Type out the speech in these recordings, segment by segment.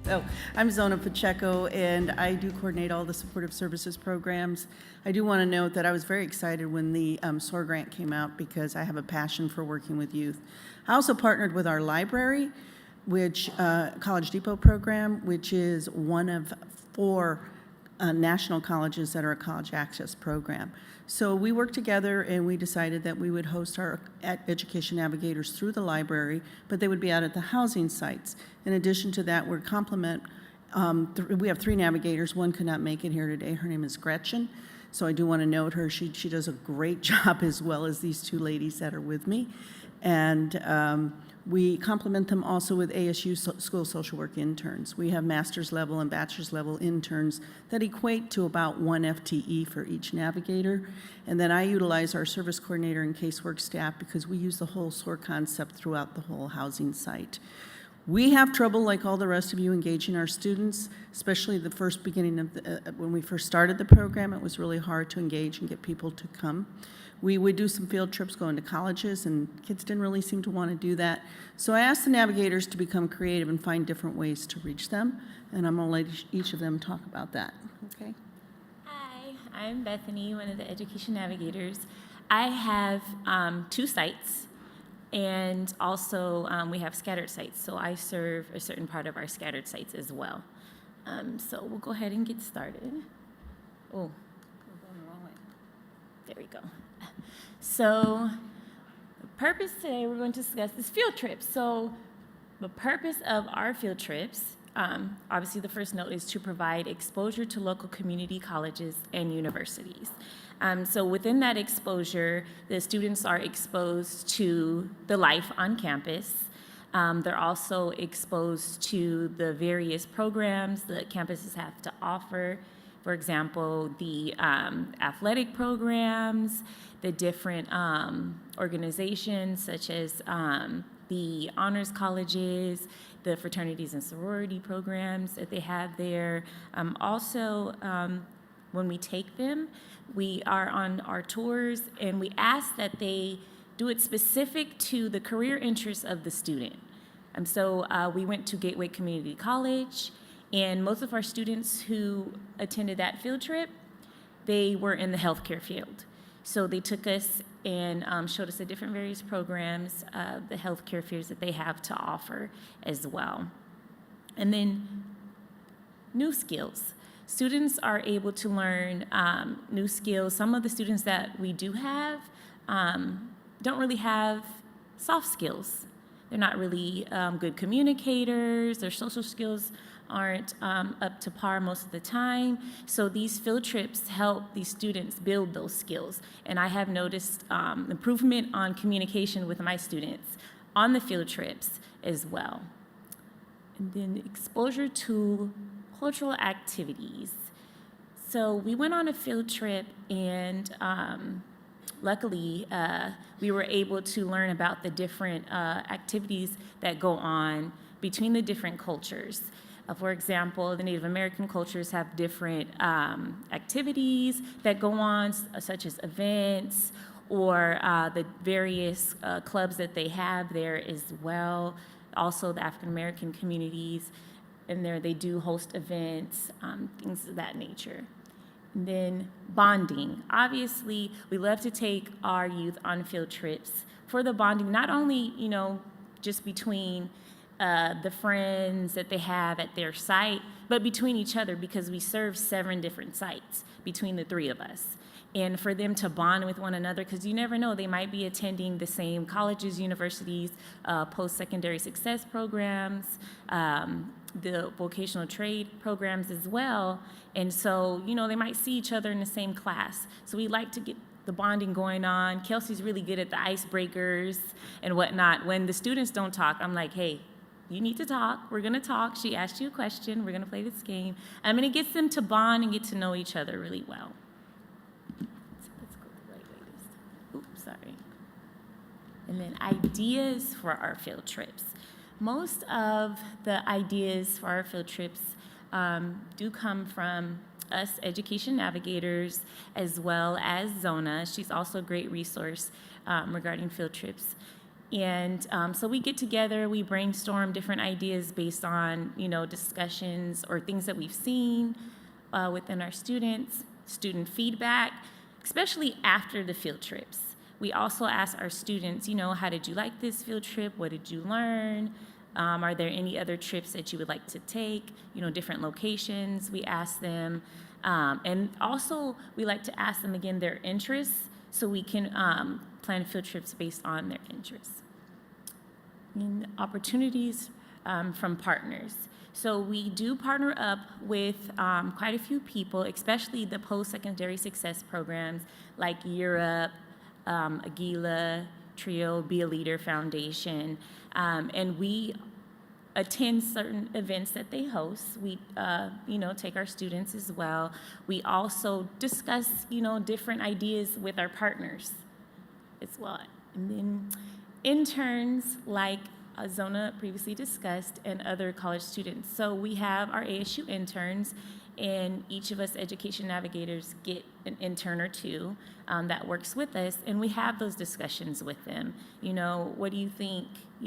So I'm Zona Pacheco, and I do coordinate all the supportive services programs. I do want to note that I was very excited when the SOAR grant came out because I have a passion for working with youth. I also partnered with our library, which College Depot program, which is one of 4 national colleges that are a college access program. So we worked together and we decided that we would host our education navigators through the library, but they would be out at the housing sites. In addition to that, we're we have 3 navigators. One could not make it here today. Her name is Gretchen. So I do want to note her. She does a great job, as well as these 2 ladies that are with me. And we complement them also with ASU school social work interns. We have master's level and bachelor's level interns that equate to about 1 FTE for each navigator. And then I utilize our service coordinator and casework staff because we use the whole SOAR concept throughout the whole housing site. We have trouble, like all the rest of you, engaging our students, especially the first beginning of when we first started the program. It was really hard to engage and get people to come. We would do some field trips going to colleges, and kids didn't really seem to want to do that. So I asked the navigators to become creative and find different ways to reach them, and I'm going to let each of them talk about that. Okay? Hi, I'm Bethany, one of the education navigators. I have 2 sites, and also we have scattered sites, so I serve a certain part of our scattered sites as well. So we'll go ahead and get started. Oh, we're going the wrong way. There we go. So the purpose today we're going to discuss is field trips. So the purpose of our field trips, obviously the first note is to provide exposure to local community colleges and universities. So within that exposure, the students are exposed to the life on campus. They're also exposed to the various programs that campuses have to offer. For example, the athletic programs, the different organizations such as the honors colleges, the fraternities and sorority programs that they have there. Also, when we take them, we are on our tours and we ask that they do it specific to the career interests of the student. So we went to Gateway Community College, and most of our students who attended that field trip, they were in the healthcare field. So they took us and showed us the different various programs, the healthcare fields that they have to offer as well. And then new skills. Students are able to learn new skills. Some of the students that we do have don't really have soft skills. They're not really good communicators. Their social skills aren't up to par most of the time. So these field trips help these students build those skills. And I have noticed improvement on communication with my students on the field trips as well. And then exposure to cultural activities. So we went on a field trip, and luckily we were able to learn about the different activities that go on between the different cultures. For example, the Native American cultures have different activities that go on, such as events or the various clubs that they have there as well. Also, the African American communities, and there they do host events, things of that nature. And then bonding. Obviously, we love to take our youth on field trips for the bonding, not only, just between the friends that they have at their site, but between each other, because we serve 7 different sites between the 3 of us. And for them to bond with one another, because you never know, they might be attending the same colleges, universities, post-secondary success programs, the vocational trade programs as well. And so, they might see each other in the same class. So we like to get the bonding going on. Kelsey's really good at the icebreakers and whatnot. When the students don't talk, I'm like, hey, you need to talk. We're going to talk. She asked you a question. We're going to play this game. And it gets them to bond and get to know each other really well. Let's go the right way this time. Oops, sorry. And then ideas for our field trips. Most of the ideas for our field trips do come from us education navigators, as well as Zona. She's also a great resource regarding field trips. And so we get together, we brainstorm different ideas based on, discussions or things that we've seen within our students, student feedback, especially after the field trips. We also ask our students, how did you like this field trip? What did you learn? Are there any other trips that you would like to take? Different locations. We ask them. And also, we like to ask them again their interests so we can plan field trips based on their interests. And opportunities from partners. So we do partner up with quite a few people, especially the post-secondary success programs like Europe, Aguila, Trio, Be a Leader Foundation, and we attend certain events that they host. We, take our students as well. We also discuss, different ideas with our partners as well. And then interns, like Zona previously discussed, and other college students. So we have our ASU interns, and each of us education navigators get an intern or two that works with us, and we have those discussions with them. What do you think,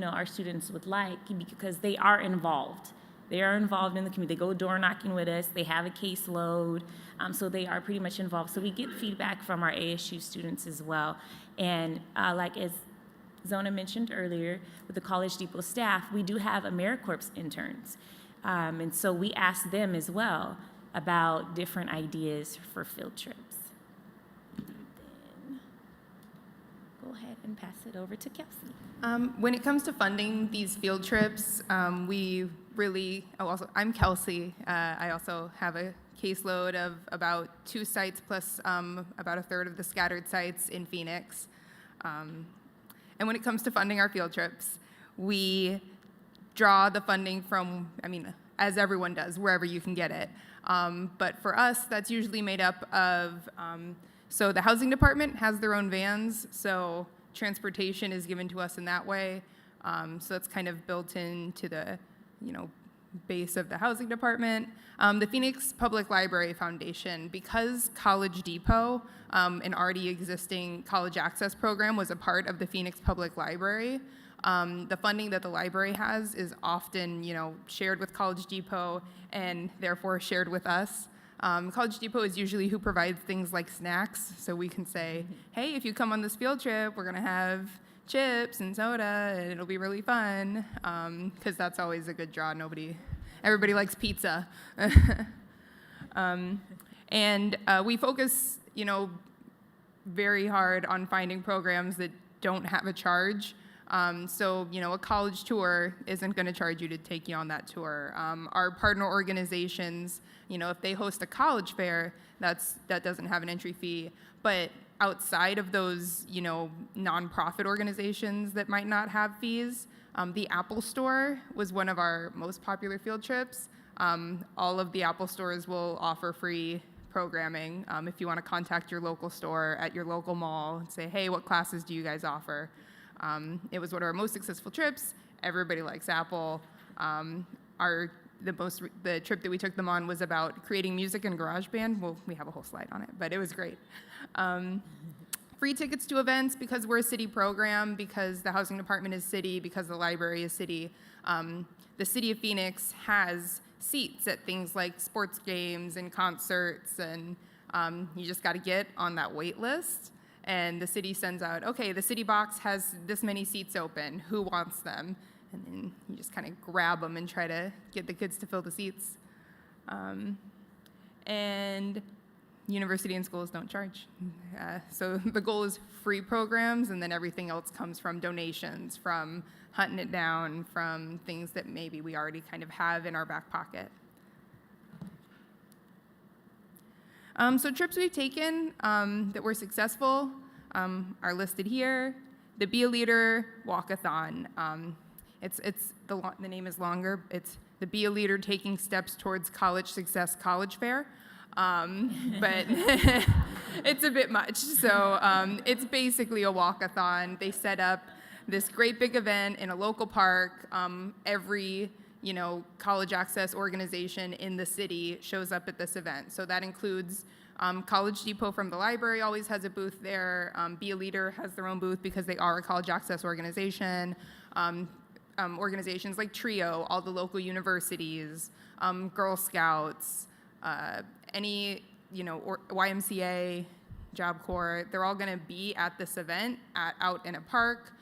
our students would like? Because they are involved. They are involved in the community. They go door knocking with us. They have a caseload, so they are pretty much involved. So we get feedback from our ASU students as well. And like as Zona mentioned earlier, with the College Depot staff, we do have AmeriCorps interns. And so we ask them as well about different ideas for field trips. And then go ahead and pass it over to Kelsey. When it comes to funding these field trips, I'm Kelsey. I also have a caseload of about 2 sites plus about a third of the scattered sites in Phoenix. And when it comes to funding our field trips, we draw the funding from, as everyone does, wherever you can get it. But for us, that's usually made up of, so the housing department has their own vans, so transportation is given to us in that way. So that's kind of built into the, base of the housing department. The Phoenix Public Library Foundation, because College Depot, an already existing college access program, was a part of the Phoenix Public Library, the funding that the library has is often, shared with College Depot and therefore shared with us. College Depot is usually who provides things like snacks, so we can say, hey, if you come on this field trip, we're gonna have chips and soda, and it'll be really fun, because that's always a good draw. Everybody likes pizza. And we focus, very hard on finding programs that don't have a charge. So, a college tour isn't going to charge you to take you on that tour. Our partner organizations, if they host a college fair, that doesn't have an entry fee. But outside of those, nonprofit organizations that might not have fees, the Apple Store was one of our most popular field trips. All of the Apple stores will offer free programming. If you want to contact your local store at your local mall and say, hey, what classes do you guys offer? It was one of our most successful trips. Everybody likes Apple. The trip that we took them on was about creating music in GarageBand. Well, we have a whole slide on it, but it was great. Free tickets to events because we're a city program, because the housing department is city, because the library is city. The city of Phoenix has seats at things like sports games and concerts, and you just got to get on that wait list. And the city sends out, okay, the city box has this many seats open. Who wants them? And then you just kind of grab them and try to get the kids to fill the seats. And university and schools don't charge. So the goal is free programs, and then everything else comes from donations, from hunting it down, from things that maybe we already kind of have in our back pocket. So trips we've taken that were successful are listed here. The Be a Leader Walkathon. The name is longer. It's the Be a Leader Taking Steps Towards College Success College Fair. But it's a bit much. So it's basically a walkathon. They set up this great big event in a local park. Every college access organization in the city shows up at this event. So that includes College Depot from the library always has a booth there. Be a Leader has their own booth because they are a college access organization. Organizations like TRIO, all the local universities, Girl Scouts, any, or YMCA, Job Corps, they're all going to be at this event out in a park,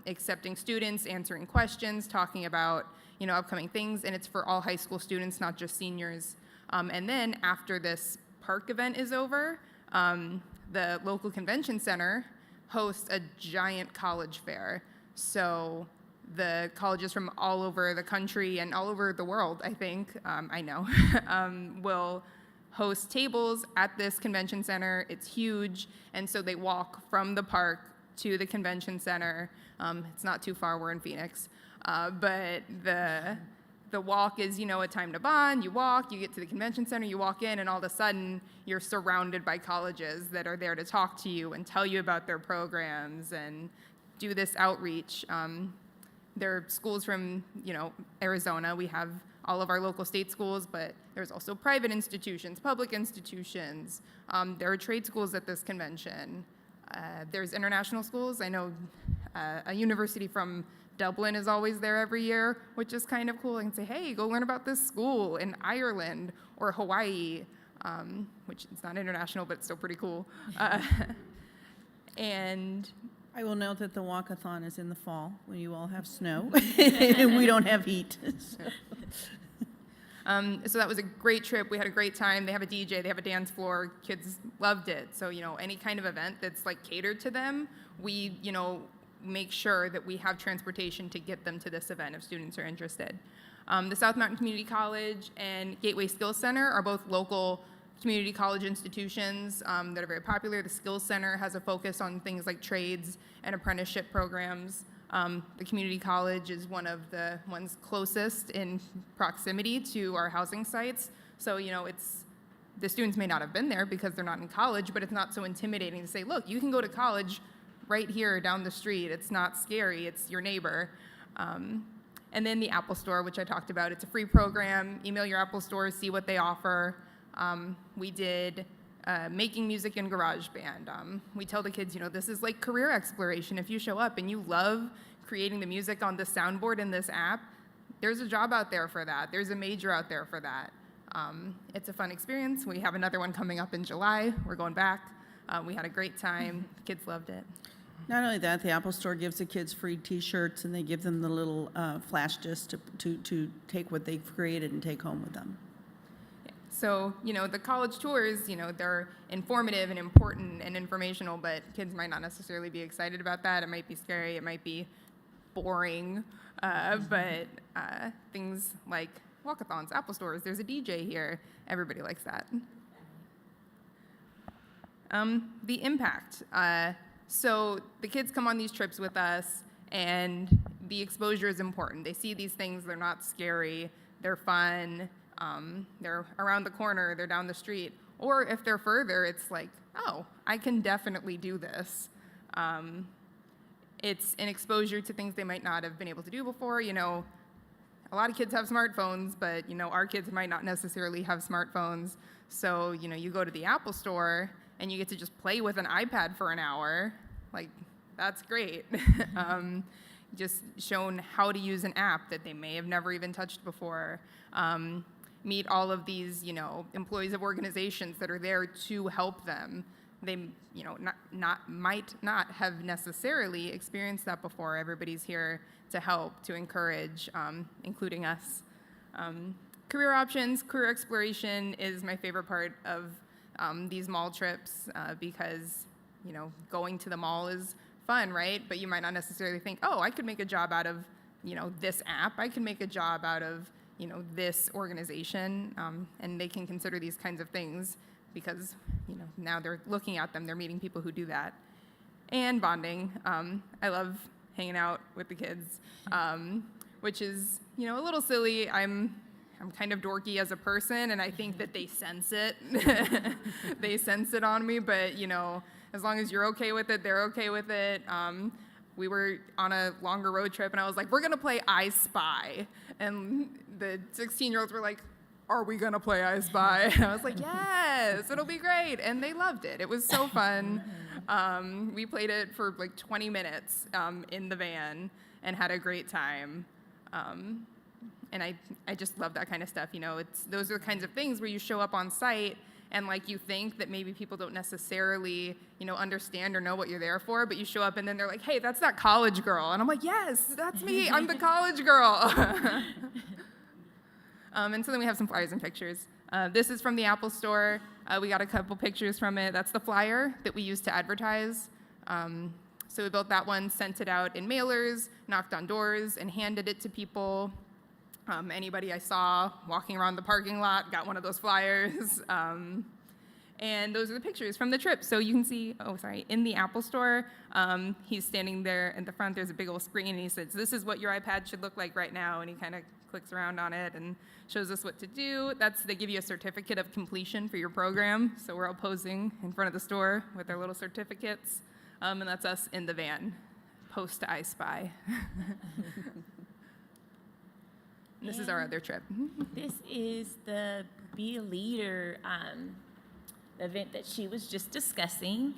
accepting students, answering questions, talking about, upcoming things, and it's for all high school students, not just seniors. And then after this park event is over, the local convention center hosts a giant college fair. So the colleges from all over the country and all over the world, I think, I know, will host tables at this convention center. It's huge, and so they walk from the park to the convention center. It's not too far, we're in Phoenix, but the walk is, a time to bond. You walk, you get to the convention center, you walk in, and all of a sudden, you're surrounded by colleges that are there to talk to you and tell you about their programs and do this outreach. There are schools from, Arizona. We have all of our local state schools, but there's also private institutions, public institutions. There are trade schools at this convention. There's international schools. I know a university from Dublin is always there every year, which is kind of cool. I can say, hey, go learn about this school in Ireland or Hawaii, which is not international, but it's still pretty cool. And I will note that the walkathon is in the fall when you all have snow and we don't have heat. so that was a great trip. We had a great time. They have a DJ, they have a dance floor. Kids loved it. So, any kind of event that's like catered to them, we, make sure that we have transportation to get them to this event if students are interested. The South Mountain Community College and Gateway Skills Center are both local community college institutions that are very popular. The Skills Center has a focus on things like trades and apprenticeship programs. The community college is one of the ones closest in proximity to our housing sites. So, the students may not have been there because they're not in college, but it's not so intimidating to say, look, you can go to college right here down the street. It's not scary, it's your neighbor. And then the Apple Store, which I talked about, it's a free program. Email your Apple Store, see what they offer. We did making music in GarageBand. We tell the kids, this is like career exploration. If you show up and you love creating the music on this soundboard in this app, there's a job out there for that. There's a major out there for that. It's a fun experience. We have another one coming up in July. We're going back. We had a great time. Kids loved it. Not only that, the Apple Store gives the kids free T-shirts, and they give them the little flash disc to take what they've created and take home with them. So, the college tours, they're informative and important and informational, but kids might not necessarily be excited about that. It might be scary. It might be boring. But things like walkathons, Apple Stores, there's a DJ here. Everybody likes that. The impact. So the kids come on these trips with us, and the exposure is important. They see these things. They're not scary. They're fun. They're around the corner. They're down the street. Or if they're further, it's like, oh, I can definitely do this. It's an exposure to things they might not have been able to do before. A lot of kids have smartphones, but, our kids might not necessarily have smartphones. So, you go to the Apple Store, and you get to just play with an iPad for an hour. Like, that's great. Just shown how to use an app that they may have never even touched before. Meet all of these, employees of organizations that are there to help them. They, might not have necessarily experienced that before. Everybody's here to help, to encourage, including us. Career options, career exploration is my favorite part of these mall trips because, going to the mall is fun, right? But you might not necessarily think, oh, I could make a job out of, this app. I can make a job out of, this organization. And they can consider these kinds of things because, now they're looking at them. They're meeting people who do that. And bonding. I love hanging out with the kids, which is, a little silly. I'm kind of dorky as a person, and I think that they sense it. They sense it on me, but, as long as you're okay with it, they're okay with it. We were on a longer road trip, and I was like, we're going to play I Spy. And the 16-year-olds were like, are we gonna play I Spy? And I was like, yes, it'll be great. And they loved it. It was so fun. We played it for like 20 minutes in the van and had a great time. And I just love that kind of stuff. You know, those are the kinds of things where you show up on site and like you think that maybe people don't necessarily, you know, understand or know what you're there for, but you show up and then they're like, hey, that's that college girl. And I'm like, yes, that's me. I'm the college girl. And so then we have some flyers and pictures. This is from the Apple Store. We got a couple pictures from it. That's the flyer that we use to advertise. So we built that one, sent it out in mailers, knocked on doors, and handed it to people. Anybody I saw walking around the parking lot got one of those flyers. And those are the pictures from the trip. So you can see, in the Apple Store, he's standing there in the front. There's a big old screen, and he says, this is what your iPad should look like right now. And he kind of clicks around on it and shows us what to do. They give you a certificate of completion for your program. So we're all posing in front of the store with our little certificates. And that's us in the van, post I Spy. This is our other trip. This is the Be a Leader event that she was just discussing.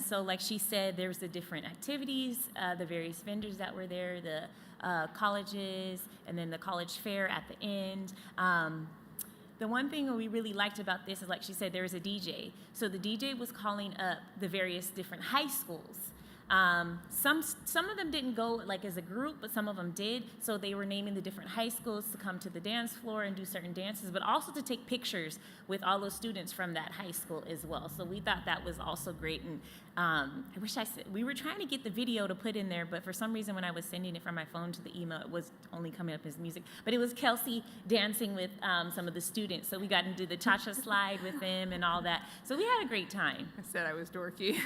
So like she said, there was the different activities, the various vendors that were there, the colleges, and then the college fair at the end. The one thing that we really liked about this is, like she said, there was a DJ. So the DJ was calling up the various different high schools. Some of them didn't go like as a group, but some of them did. So they were naming the different high schools to come to the dance floor and do certain dances, but also to take pictures with all those students from that high school as well. So we thought that was also great. And I wish we were trying to get the video to put in there, but for some reason when I was sending it from my phone to the email, it was only coming up as music. But it was Kelsey dancing with some of the students. So we got into the cha-cha slide with them and all that. So we had a great time. I said I was dorky.